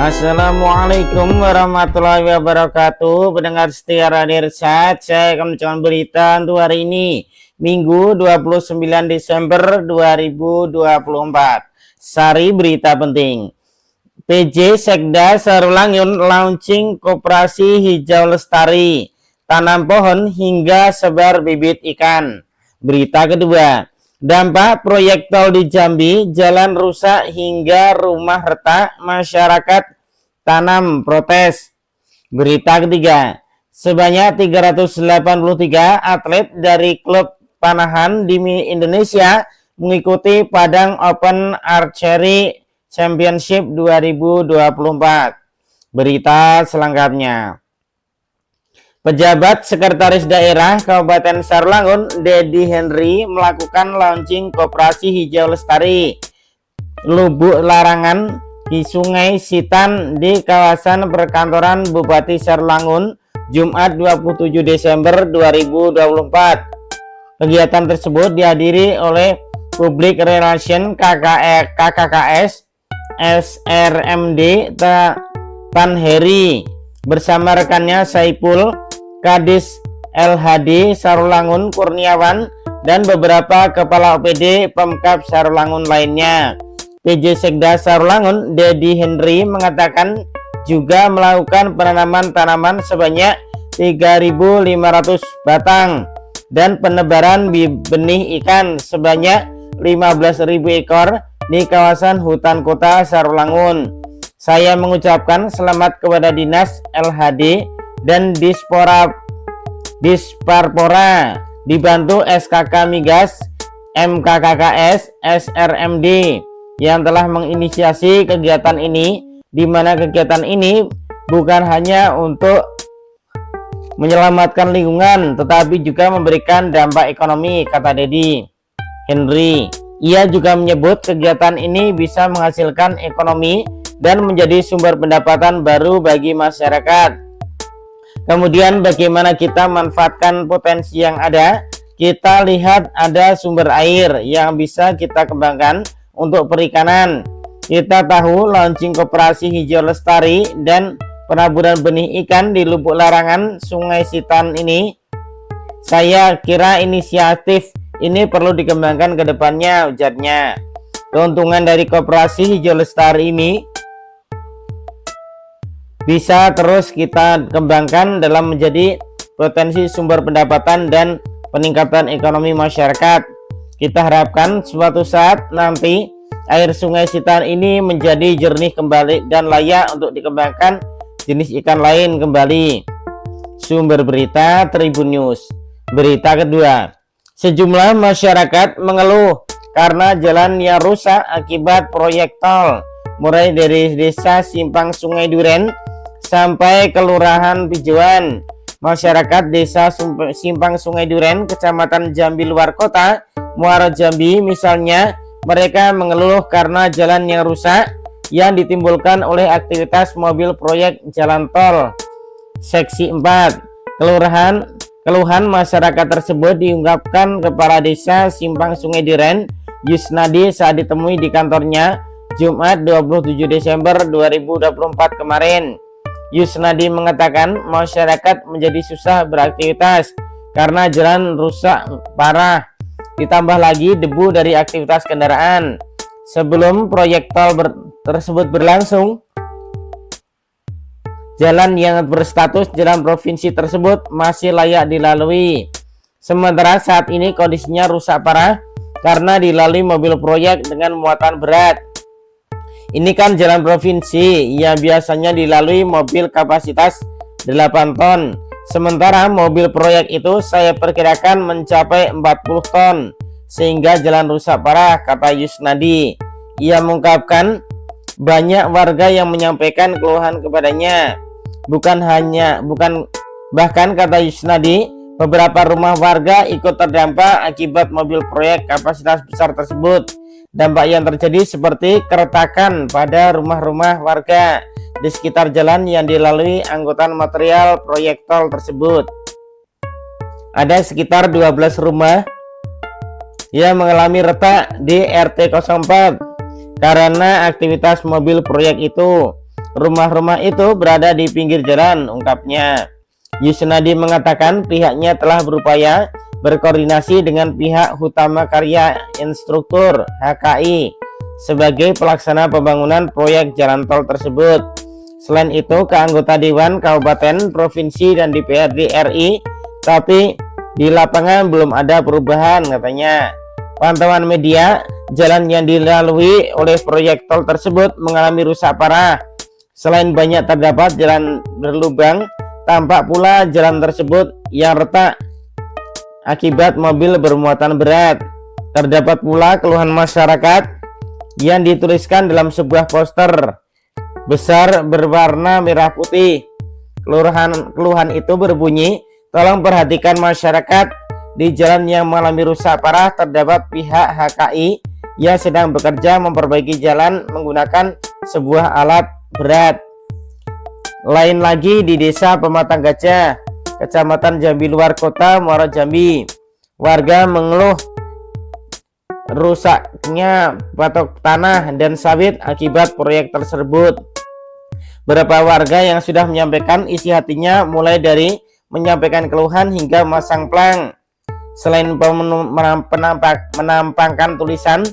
Assalamualaikum warahmatullahi wabarakatuh. Pendengar setia Radio Irsad, saya akan membacakan berita untuk hari ini, Minggu 29 Desember 2024. Sari berita penting. PJ Sekda Sarulangun launching Koperasi Hijau Lestari, tanam pohon hingga sebar bibit ikan. Berita kedua. Dampak proyek tol di Jambi, jalan rusak hingga rumah retak, masyarakat tanam protes. Berita ketiga, sebanyak 383 atlet dari klub panahan di Indonesia mengikuti Padang Open Archery Championship 2024. Berita selengkapnya. Pejabat Sekretaris Daerah Kabupaten Sarulangun, Dedi Henry, melakukan launching Koperasi Hijau Lestari Lubuk Larangan di Sungai Sitan di kawasan perkantoran Bupati Sarulangun, Jumat 27 Desember 2024. Kegiatan tersebut dihadiri oleh Public Relation KKKS SRMD Tan Heri bersama rekannya Saipul, Kadis LHD Sarulangun Kurniawan, dan beberapa kepala OPD Pemkab Sarulangun lainnya. PJ Sekda Sarulangun, Dedi Henry, mengatakan juga melakukan penanaman tanaman sebanyak 3.500 batang dan penebaran benih ikan sebanyak 15.000 ekor di kawasan hutan kota Sarulangun. Saya mengucapkan selamat kepada Dinas LHD dan Disparpora dibantu SKK Migas MKKKS SRMD yang telah menginisiasi kegiatan ini, di mana kegiatan ini bukan hanya untuk menyelamatkan lingkungan tetapi juga memberikan dampak ekonomi, kata Dedi Henry. Ia juga menyebut kegiatan ini bisa menghasilkan ekonomi dan menjadi sumber pendapatan baru bagi masyarakat. Kemudian bagaimana kita manfaatkan potensi yang ada? Kita lihat ada sumber air yang bisa kita kembangkan untuk perikanan. Kita tahu launching Koperasi Hijau Lestari dan penaburan benih ikan di Lubuk Larangan Sungai Sitan ini, saya kira inisiatif ini perlu dikembangkan ke depannya, ujarnya. Keuntungan dari Koperasi Hijau Lestari ini bisa terus kita kembangkan dalam menjadi potensi sumber pendapatan dan peningkatan ekonomi masyarakat. Kita harapkan suatu saat nanti air Sungai Sitan ini menjadi jernih kembali dan layak untuk dikembangkan jenis ikan lain kembali. Sumber berita Tribun News. Berita kedua, sejumlah masyarakat mengeluh karena jalan yang rusak akibat proyek tol, mulai dari desa Simpang Sungai Duren sampai Kelurahan Pijuan. Masyarakat desa Simpang Sungai Duren, Kecamatan Jambi Luar Kota, Muaro Jambi misalnya, mereka mengeluh karena jalan yang rusak yang ditimbulkan oleh aktivitas mobil proyek jalan tol Seksi 4. Keluhan masyarakat tersebut diungkapkan Kepala Desa Simpang Sungai Duren, Yusnadi, saat ditemui di kantornya Jumat 27 Desember 2024 kemarin. Yusnadi mengatakan masyarakat menjadi susah beraktivitas karena jalan rusak parah, ditambah lagi debu dari aktivitas kendaraan. Sebelum proyek tol tersebut berlangsung, jalan yang berstatus jalan provinsi tersebut masih layak dilalui. Sementara saat ini kondisinya rusak parah karena dilalui mobil proyek dengan muatan berat. Ini kan jalan provinsi yang biasanya dilalui mobil kapasitas 8 ton. Sementara mobil proyek itu saya perkirakan mencapai 40 ton. Sehingga jalan rusak parah, kata Yusnadi. Ia mengungkapkan banyak warga yang menyampaikan keluhan kepadanya. Bahkan kata Yusnadi, beberapa rumah warga ikut terdampak akibat mobil proyek kapasitas besar tersebut. Dampak yang terjadi seperti keretakan pada rumah-rumah warga di sekitar jalan yang dilalui angkutan material proyek tol tersebut. Ada sekitar 12 rumah yang mengalami retak di RT 04 karena aktivitas mobil proyek itu. Rumah-rumah itu berada di pinggir jalan, ungkapnya. Yusnadi mengatakan pihaknya telah berupaya berkoordinasi dengan pihak Hutama Karya Instruktur HKI sebagai pelaksana pembangunan proyek jalan tol tersebut. Selain itu, ke anggota Dewan Kabupaten, Provinsi, dan DPRD RI, tapi di lapangan belum ada perubahan, katanya. Pantauan media, jalan yang dilalui oleh proyek tol tersebut mengalami rusak parah. Selain banyak terdapat jalan berlubang, tampak pula jalan tersebut yang retak akibat mobil bermuatan berat. Terdapat pula keluhan masyarakat yang dituliskan dalam sebuah poster besar berwarna merah putih. Keluhan itu berbunyi, "Tolong perhatikan masyarakat, di jalan yang mengalami rusak parah terdapat pihak HKI yang sedang bekerja memperbaiki jalan menggunakan sebuah alat berat." Lain lagi di Desa Pematang Gajah, Kecamatan Jambi Luar Kota, Muaro Jambi. Warga mengeluh rusaknya batok tanah dan sawit akibat proyek tersebut. Beberapa warga yang sudah menyampaikan isi hatinya, mulai dari menyampaikan keluhan hingga masang plang. Selain menampangkan tulisan,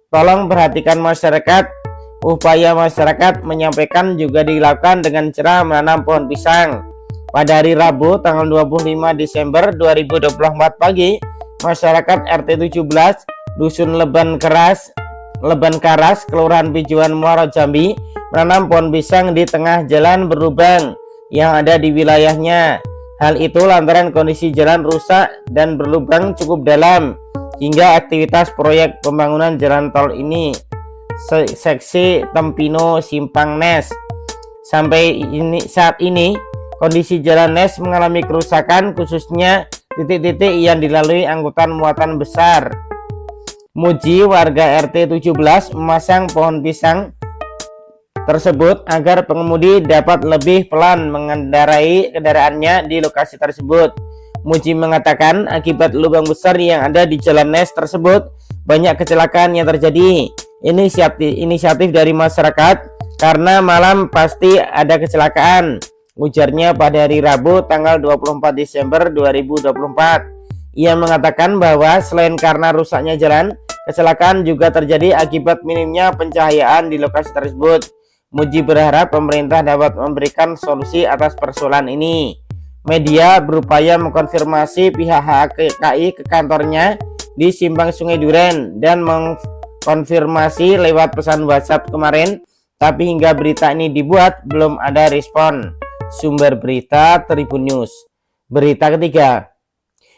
"Tolong perhatikan masyarakat", upaya masyarakat menyampaikan juga dilakukan dengan cara menanam pohon pisang. Pada hari Rabu tanggal 25 Desember 2024 pagi, masyarakat RT 17 Dusun Leban Karas, Kelurahan Pijuan, Muaro Jambi menanam pohon pisang di tengah jalan berlubang yang ada di wilayahnya. Hal itu lantaran kondisi jalan rusak dan berlubang cukup dalam hingga aktivitas proyek pembangunan jalan tol ini seksi Tempino Simpang Nes. Sampai saat ini kondisi jalan Nes mengalami kerusakan, khususnya titik-titik yang dilalui angkutan muatan besar. Muji, warga RT 17, memasang pohon pisang tersebut agar pengemudi dapat lebih pelan mengendarai kendaraannya di lokasi tersebut. Muji mengatakan akibat lubang besar yang ada di jalan Nes tersebut, banyak kecelakaan yang terjadi. Inisiatif dari masyarakat, karena malam pasti ada kecelakaan, ujarnya pada hari Rabu tanggal 24 Desember 2024. Ia mengatakan bahwa selain karena rusaknya jalan, kecelakaan juga terjadi akibat minimnya pencahayaan di lokasi tersebut. Muji berharap pemerintah dapat memberikan solusi atas persoalan ini. Media berupaya mengkonfirmasi pihak HKI ke kantornya di Simpang Sungai Duren dan mengkonfirmasi lewat pesan WhatsApp kemarin, tapi hingga berita ini dibuat belum ada respon. Sumber berita Tribun News. Berita ketiga,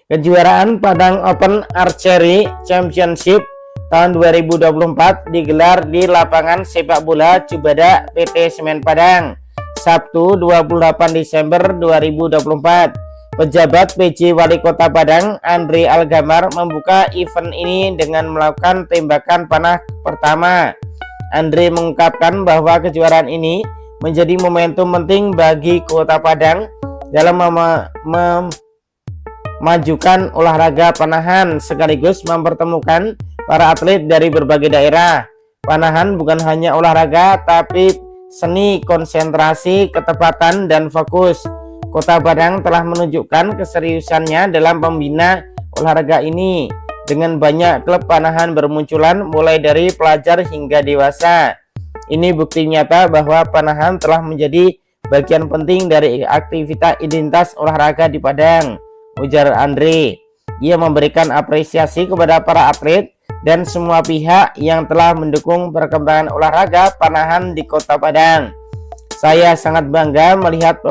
kejuaraan Padang Open Archery Championship tahun 2024 digelar di lapangan sepak bola Cubada PT Semen Padang, Sabtu 28 Desember 2024. Pejabat PJ Wali Kota Padang, Andre Algamar, membuka event ini dengan melakukan tembakan panah pertama. Andre mengungkapkan bahwa kejuaraan ini menjadi momentum penting bagi Kota Padang dalam memajukan olahraga panahan sekaligus mempertemukan para atlet dari berbagai daerah. Panahan bukan hanya olahraga, tapi seni, konsentrasi, ketepatan, dan fokus. Kota Padang telah menunjukkan keseriusannya dalam membina olahraga ini, dengan banyak klub panahan bermunculan mulai dari pelajar hingga dewasa. Ini bukti nyata bahwa panahan telah menjadi bagian penting dari aktivitas identitas olahraga di Padang, ujar Andre. Ia memberikan apresiasi kepada para atlet dan semua pihak yang telah mendukung perkembangan olahraga panahan di Kota Padang. Saya sangat bangga melihat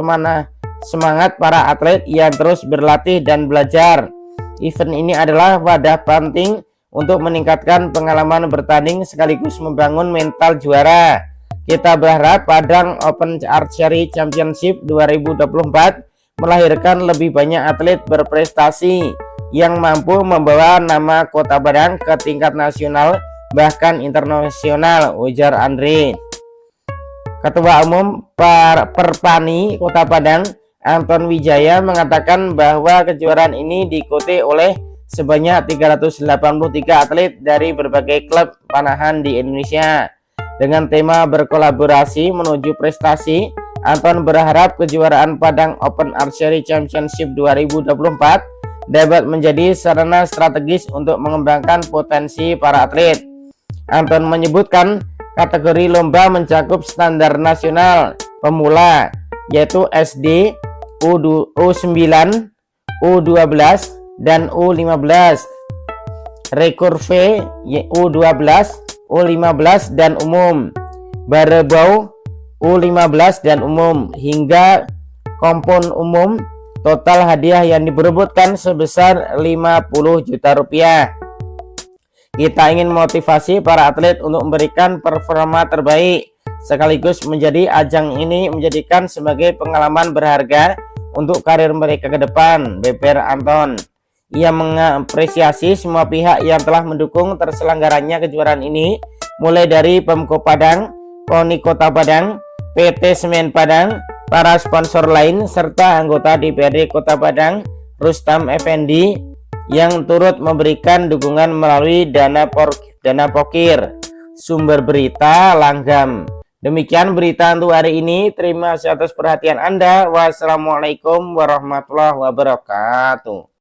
semangat para atlet yang terus berlatih dan belajar. Event ini adalah wadah penting untuk meningkatkan pengalaman bertanding sekaligus membangun mental juara. Kita berharap Padang Open Archery Championship 2024 melahirkan lebih banyak atlet berprestasi yang mampu membawa nama Kota Padang ke tingkat nasional bahkan internasional, ujar Andre. Ketua Umum Perpani Kota Padang, Anton Wijaya, mengatakan bahwa kejuaraan ini diikuti oleh sebanyak 383 atlet dari berbagai klub panahan di Indonesia. dengan tema berkolaborasi menuju prestasi. Anton berharap kejuaraan Padang Open Archery Championship 2024 dapat menjadi sarana strategis untuk mengembangkan potensi para atlet. Anton menyebutkan kategori lomba mencakup standar nasional pemula yaitu SD, U9, U12, dan U15, rekurve U12, U15 dan umum, barebau U15 dan umum, hingga kompon umum. Total hadiah yang diperebutkan sebesar 50 juta rupiah. Kita ingin motivasi para atlet untuk memberikan performa terbaik, sekaligus menjadi ajang ini menjadikan sebagai pengalaman berharga untuk karir mereka ke depan, beber Anton. Ia mengapresiasi semua pihak yang telah mendukung terselenggaranya kejuaraan ini, mulai dari Pemko Padang, KONI Kota Padang, PT Semen Padang, para sponsor lain, serta anggota DPRD Kota Padang, Rustam Effendi, yang turut memberikan dukungan melalui dana pokir. Sumber berita Langgam. Demikian berita untuk hari ini. Terima kasih atas perhatian Anda. Wassalamualaikum warahmatullahi wabarakatuh.